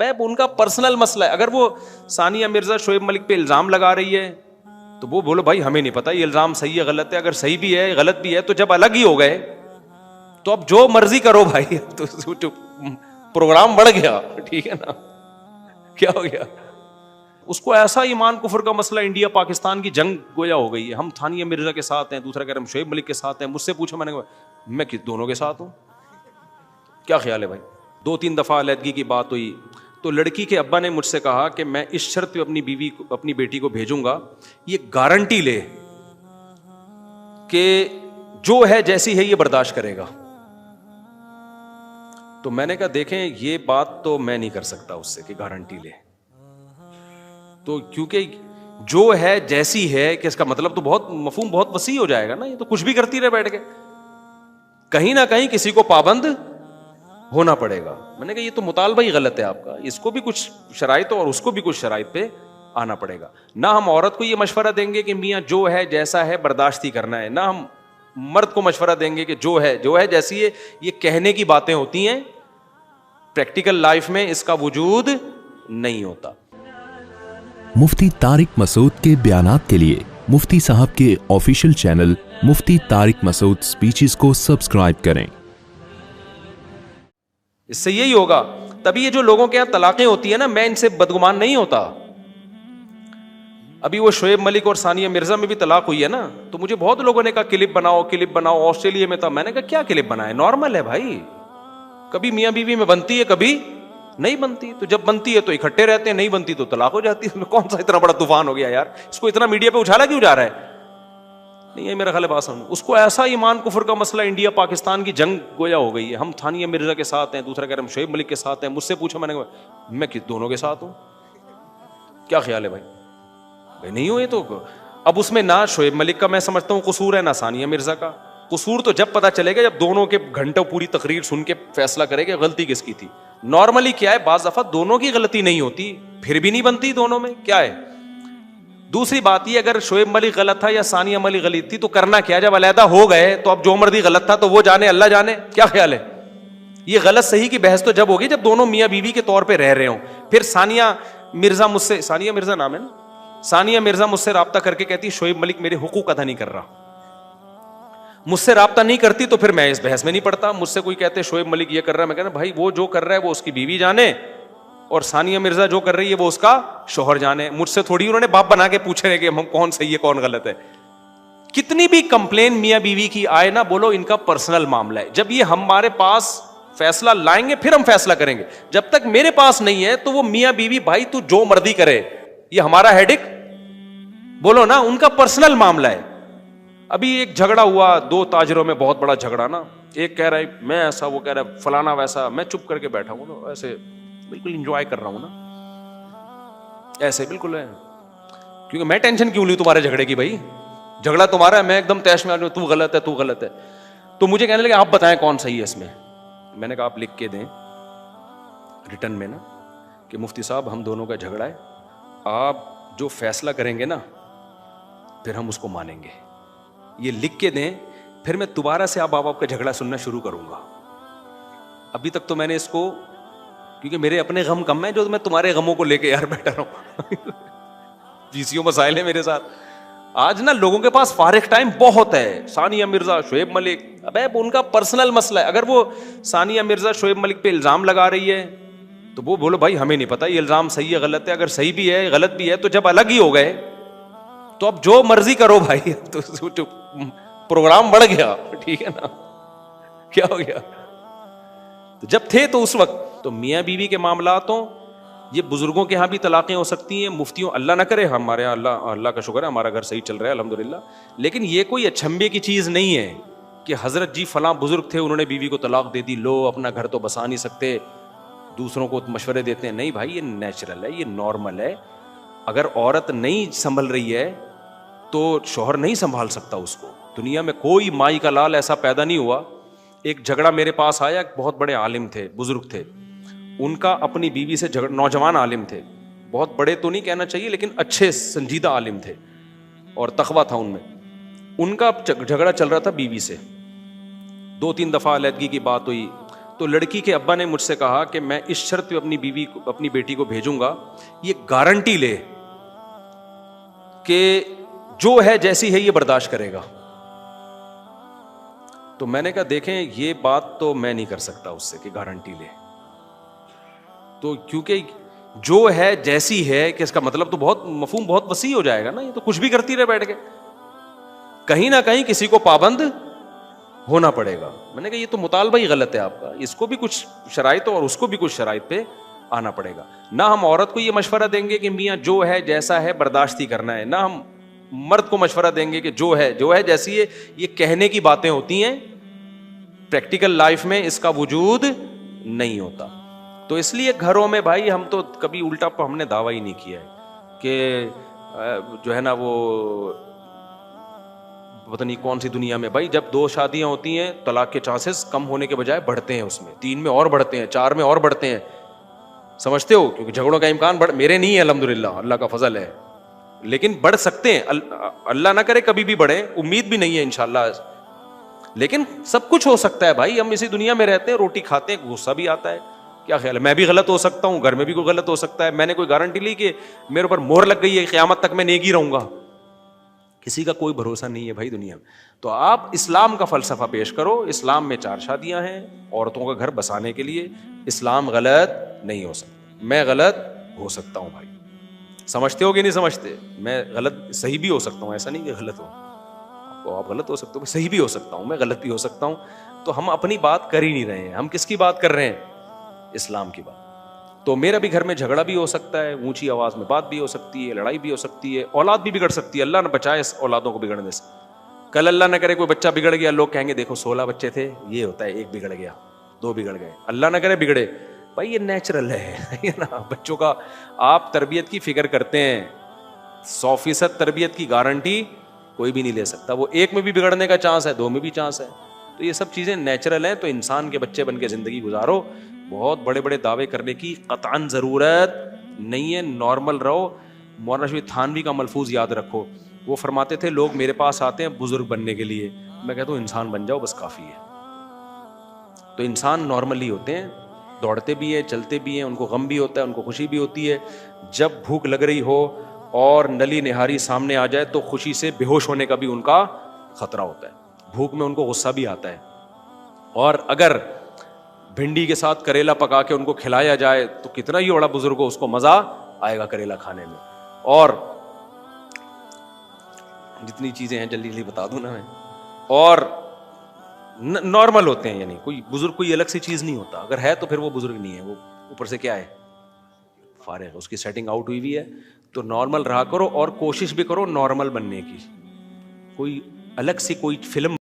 ان کا پرسنل مسئلہ ہے. اگر وہ ثانیہ مرزا شعیب ملک پہ الزام لگا رہی ہے تو وہ بولو بھائی ہمیں نہیں پتا یہ الزام صحیح ہے غلط ہے. اگر صحیح بھی ہے غلط بھی ہے تو جب الگ ہی ہو گئے تو اب جو مرضی کرو بھائی. تو پروگرام بڑھ گیا, ٹھیک ہے نا, کیا ہو گیا. اس کو ایسا ایمان کفر کا مسئلہ انڈیا پاکستان کی جنگ گویا ہو گئی ہے. ہم ثانیہ مرزا کے ساتھ ہیں, دوسرا کہہ رہے ہم شعیب ملک کے ساتھ ہیں. مجھ سے پوچھا میں نے کہا میں دونوں کے ساتھ ہوں. کیا خیال ہے بھائی. 2-3 دفعہ علیحدگی کی بات ہوئی تو لڑکی کے ابا نے مجھ سے کہا کہ میں اس شرط پہ اپنی بیٹی کو بھیجوں گا, یہ گارنٹی لے کہ جو ہے جیسی ہے یہ برداشت کرے گا. تو میں نے کہا دیکھیں یہ بات تو میں نہیں کر سکتا اس سے کہ گارنٹی لے, تو کیونکہ جو ہے جیسی ہے کہ اس کا مطلب تو بہت مفہوم بہت وسیع ہو جائے گا نا. یہ تو کچھ بھی کرتی رہے بیٹھ کے, کہیں نہ کہیں کسی کو پابند ہونا پڑے گا. میں نے کہا یہ تو مطالبہ ہی غلط ہے آپ کا, اس کو بھی کچھ شرائط اور اس کو بھی کچھ شرائط پہ آنا پڑے گا. نہ ہم عورت کو یہ مشورہ دیں گے کہ میاں جو ہے جیسا ہے برداشت ہی کرنا ہے, نہ ہم مرد کو مشورہ دیں گے کہ جو ہے جیسی ہے. یہ کہنے کی باتیں ہوتی ہیں, پریکٹیکل لائف میں اس کا وجود نہیں ہوتا. مفتی طارق مسعود کے بیانات کے لیے مفتی صاحب کے آفیشیل چینل مفتی طارق مسعود سپیچز کو سبسکرائب کریں. اس سے یہی ہوگا. تبھی یہ جو لوگوں کے یہاں طلاقیں ہوتی ہیں نا, میں ان سے بدگمان نہیں ہوتا. ابھی وہ شعیب ملک اور ثانیہ مرزا میں بھی طلاق ہوئی ہے نا, تو مجھے بہت لوگوں نے کہا کلپ بناؤ. آسٹریلیا میں تھا, میں نے کہا کیا کلپ بنائے, نارمل ہے بھائی, کبھی میاں بیوی میں بنتی ہے کبھی نہیں بنتی. تو جب بنتی ہے تو اکٹھے رہتے ہیں, نہیں بنتی تو طلاق ہو جاتی ہے. کون سا اتنا بڑا طوفان ہو گیا یار, اس کو اتنا میڈیا پہ اچھالا کیوں جا رہا ہے. نہیں ہے میرا خیال بات سمجھ. اس کو ایسا ایمان کفر کا مسئلہ انڈیا پاکستان کی جنگ گویا ہو گئی ہے. ہم ثانیہ مرزا کے ساتھ ہیں, دوسرا کہہ رہے ہم شعیب ملک کے ساتھ ہیں. مجھ سے پوچھا میں نے کہا میں دونوں کے ساتھ ہوں. کیا خیال ہے بھائی. نہیں ہوئے تو اب اس میں نہ شعیب ملک کا میں سمجھتا ہوں قصور ہے, نہ ثانیہ مرزا کا قصور. تو جب پتا چلے گا جب دونوں کے گھنٹوں پوری تقریر سن کے فیصلہ کرے گا غلطی کس کی تھی. نارملی کیا ہے, بعض دفعہ دونوں کی غلطی نہیں ہوتی, پھر بھی نہیں بنتی دونوں میں, کیا ہے. دوسری بات یہ, اگر شعیب ملک غلط تھا یا ثانیہ ملک غلط تھی تو کرنا کیا, جب علیحدہ ہو گئے تو اب جو مرضی غلط تھا تو وہ جانے, اللہ جانے. کیا خیال ہے. یہ غلط صحیح کی بحث تو جب ہوگی جب دونوں میاں بیوی کے طور پہ رہ رہے ہوں. پھر ثانیہ مرزا مجھ سے, ثانیہ مرزا نام ہے نا, ثانیہ مرزا مجھ سے رابطہ کر کے کہتی شعیب ملک میرے حقوق ادا نہیں کر رہا. مجھ سے رابطہ نہیں کرتی تو پھر میں اس بحث میں نہیں پڑتا. مجھ سے کوئی کہتے شعیب ملک یہ کر رہا ہے, میں کہنا بھائی وہ جو کر رہا ہے وہ اس کی بیوی جانے, اور ثانیہ مرزا جو کر رہی ہے وہ اس کا شوہر جانے. مجھ سے تھوڑی انہوں نے باپ بنا کے پوچھ رہے کہ ہم کون صحیح ہے کون غلط ہے. کتنی بھی کمپلین میاں بیوی کی آئے نا, بولو ان کا پرسنل معاملہ ہے. جب یہ ہمارے پاس فیصلہ لائیں گے پھر ہم فیصلہ کریں گے. جب تک میرے پاس نہیں ہے تو وہ میاں بیوی بھائی تو جو مرضی کرے, یہ ہمارا ہیڈک بولو نا, ان کا پرسنل معاملہ ہے. ابھی ایک جھگڑا ہوا 2 تاجروں میں, بہت بڑا جھگڑا نا. ایک کہہ رہا ہے میں ایسا, وہ کہہ رہا ہے فلانا ویسا. میں چپ کر کے بیٹھا ہوں نا, ایسے بالکل انجوائے کر رہا ہوں نا, ایسے بالکل ہے. کیونکہ میں ٹینشن کیوں لوں تمہارے جھگڑے کی, بھائی جھگڑا تمہارا ہے, میں ایک دم تیش میں آ جاؤں تو غلط ہے تو غلط ہے. تو مجھے کہنے لگے آپ بتائیں کون صحیح ہے اس میں. میں نے کہا آپ لکھ کے دیں ریٹن میں نا کہ مفتی صاحب ہم دونوں کا جھگڑا ہے, آپ جو فیصلہ کریں گے نا پھر ہم اس کو مانیں گے. یہ لکھ کے دیں, پھر میں دوبارہ سے آپ کا جھگڑا سننا شروع کروں گا. ابھی تک تو میں نے اس کو, کیونکہ میرے اپنے غم کم ہیں جو میں تمہارے غموں کو لے کے یار بیٹھا رہا ہوں. پیسیوں مسائل ہیں میرے ساتھ. آج نا لوگوں کے پاس فارغ ٹائم بہت ہے. ثانیہ مرزا شعیب ملک, ابے ان کا پرسنل مسئلہ ہے. اگر وہ ثانیہ مرزا شعیب ملک پہ الزام لگا رہی ہے تو وہ بولو بھائی ہمیں نہیں پتا یہ الزام صحیح ہے غلط ہے. اگر صحیح بھی ہے غلط بھی ہے تو جب الگ ہی ہو گئے تو اب جو مرضی کرو بھائی. تو پروگرام بڑھ گیا, ٹھیک ہے نا, کیا ہو گیا. تو جب تھے تو اس وقت تو میاں بیوی کے معاملات ہوں, یہ بزرگوں کے ہاں بھی طلاقیں ہو سکتی ہیں, مفتیوں, اللہ نہ کرے, ہمارے یہاں اللہ کا شکر ہے ہمارا گھر صحیح چل رہا ہے الحمدللہ. لیکن یہ کوئی اچھمبے کی چیز نہیں ہے کہ حضرت جی فلاں بزرگ تھے انہوں نے بیوی کو طلاق دے دی, لو اپنا گھر تو بسا نہیں سکتے, دوسروں کو مشورے دیتے ہیں. نہیں بھائی, یہ نیچرل ہے, یہ نارمل ہے. اگر عورت نہیں سنبھل رہی ہے تو شوہر نہیں سنبھال سکتا اس کو. دنیا میں کوئی مائی کا لال ایسا پیدا نہیں ہوا. ایک جھگڑا میرے پاس آیا, ایک بہت بڑے عالم تھے, بزرگ تھے, ان کا اپنی بیوی سے جھگڑا, نوجوان عالم تھے, بہت بڑے تو نہیں کہنا چاہیے لیکن اچھے سنجیدہ عالم تھے اور تقویٰ تھا ان میں. ان کا جھگڑا چل رہا تھا بیوی سے, 2-3 دفعہ علیحدگی کی بات ہوئی تو لڑکی کے ابا نے مجھ سے کہا کہ میں اس شرط پہ اپنی بیٹی کو بھیجوں گا, یہ گارنٹی لے کہ جو ہے جیسی ہے یہ برداشت کرے گا. تو میں نے کہا دیکھیں یہ بات تو میں نہیں کر سکتا اس سے کہ گارنٹی لے, تو کیونکہ جو ہے جیسی ہے کہ اس کا مطلب تو بہت مفہوم بہت وسیع ہو جائے گا نا, یہ تو کچھ بھی کرتی رہے بیٹھ کے, کہیں نہ کہیں کسی کو پابند ہونا پڑے گا. میں نے کہا یہ تو مطالبہ ہی غلط ہے آپ کا, اس کو بھی کچھ شرائط اور اس کو بھی کچھ شرائط پہ آنا پڑے گا. نہ ہم عورت کو یہ مشورہ دیں گے کہ میاں جو ہے جیسا ہے برداشت ہی کرنا ہے, نہ ہم مرد کو مشورہ دیں گے کہ جو ہے جیسی ہے. یہ کہنے کی باتیں ہوتی ہیں, پریکٹیکل لائف میں اس کا وجود نہیں ہوتا. تو اس لیے گھروں میں بھائی ہم تو کبھی الٹا ہم نے دعویٰ ہی نہیں کیا ہے کہ جو ہے نا وہ پتہ نہیں کون سی دنیا میں بھائی جب 2 شادیاں ہوتی ہیں طلاق کے چانسز کم ہونے کے بجائے بڑھتے ہیں, اس میں 3 میں اور بڑھتے ہیں, 4 میں اور بڑھتے ہیں, سمجھتے ہو, کیونکہ جھگڑوں کا امکان میرے نہیں ہے الحمدللہ, اللہ کا فضل ہے, لیکن بڑھ سکتے ہیں, اللہ نہ کرے کبھی بھی بڑھے, امید بھی نہیں ہے انشاءاللہ, لیکن سب کچھ ہو سکتا ہے بھائی. ہم اسی دنیا میں رہتے ہیں, روٹی کھاتے ہیں, غصہ بھی آتا ہے, کیا خیال ہے, میں بھی غلط ہو سکتا ہوں, گھر میں بھی کوئی غلط ہو سکتا ہے. میں نے کوئی گارنٹی لی کہ میرے اوپر مہر لگ گئی ہے قیامت تک میں نیکی رہوں گا, کسی کا کوئی بھروسہ نہیں ہے بھائی دنیا میں. تو آپ اسلام کا فلسفہ پیش کرو. اسلام میں 4 شادیاں ہیں عورتوں کا گھر بسانے کے لیے. اسلام غلط نہیں ہو سکتا, میں غلط ہو سکتا ہوں بھائی, سمجھتے ہو کہ نہیں سمجھتے, میں غلط صحیح بھی ہو سکتا ہوں, ایسا نہیں کہ غلط ہو, آپ غلط ہو سکتے ہو, صحیح بھی ہو سکتا ہوں, میں غلط بھی ہو سکتا ہوں. تو ہم اپنی بات کر ہی نہیں رہے ہیں, ہم کس کی بات کر رہے ہیں, اسلام کی بات. تو میرا بھی گھر میں جھگڑا بھی ہو سکتا ہے, اونچی آواز میں بات بھی ہو سکتی ہے, لڑائی بھی ہو سکتی ہے, اولاد بھی بگڑ سکتی ہے, اللہ نہ بچائے اس اولادوں کو بگڑنے سے. کل اللہ نہ کرے کوئی بچہ بگڑ گیا, لوگ کہیں گے دیکھو 16 بچے تھے, یہ ہوتا ہے 1 بگڑ گیا, 2 بگڑ گئے, اللہ نہ کرے بگڑے. بھائی یہ نیچرل ہے نا, بچوں کا آپ تربیت کی فکر کرتے ہیں, 100% تربیت کی گارنٹی کوئی بھی نہیں لے سکتا. وہ 1 میں بھی بگڑنے کا چانس ہے, 2 میں بھی چانس ہے. تو یہ سب چیزیں نیچرل ہیں. تو انسان کے بچے بن کے زندگی گزارو, بہت بڑے بڑے دعوے کرنے کی قطعاً ضرورت نہیں ہے, نارمل رہو. مولانا شفیع تھانوی کا ملفوظ یاد رکھو, وہ فرماتے تھے لوگ میرے پاس آتے ہیں بزرگ بننے کے لیے, میں کہتا ہوں انسان بن جاؤ بس کافی ہے. تو انسان نارمل ہی ہوتے ہیں, دوڑتے بھی ہیں, چلتے بھی ہیں, ان کو غم بھی ہوتا ہے, ان کو خوشی بھی ہوتی ہے. جب بھوک لگ رہی ہو اور نلی نہاری سامنے آ جائے تو خوشی سے بے ہوش ہونے کا بھی ان کا خطرہ ہوتا ہے, بھوک میں ان کو غصہ بھی آتا ہے. اور اگر بھنڈی کے ساتھ کریلا پکا کے ان کو کھلایا جائے تو کتنا ہی بڑا بزرگ ہو اس کو مزہ آئے گا کریلا کھانے میں. اور جتنی چیزیں ہیں جلدی جلدی بتا دوں نا میں, اور نارمل ہوتے ہیں, یعنی کوئی بزرگ کوئی الگ سی چیز نہیں ہوتا, اگر ہے تو پھر وہ بزرگ نہیں ہے, وہ اوپر سے کیا ہے فارغ, اس کی سیٹنگ آؤٹ ہوئی ہوئی ہے. تو نارمل رہا کرو اور کوشش بھی کرو نارمل بننے کی, کوئی الگ سی کوئی فلم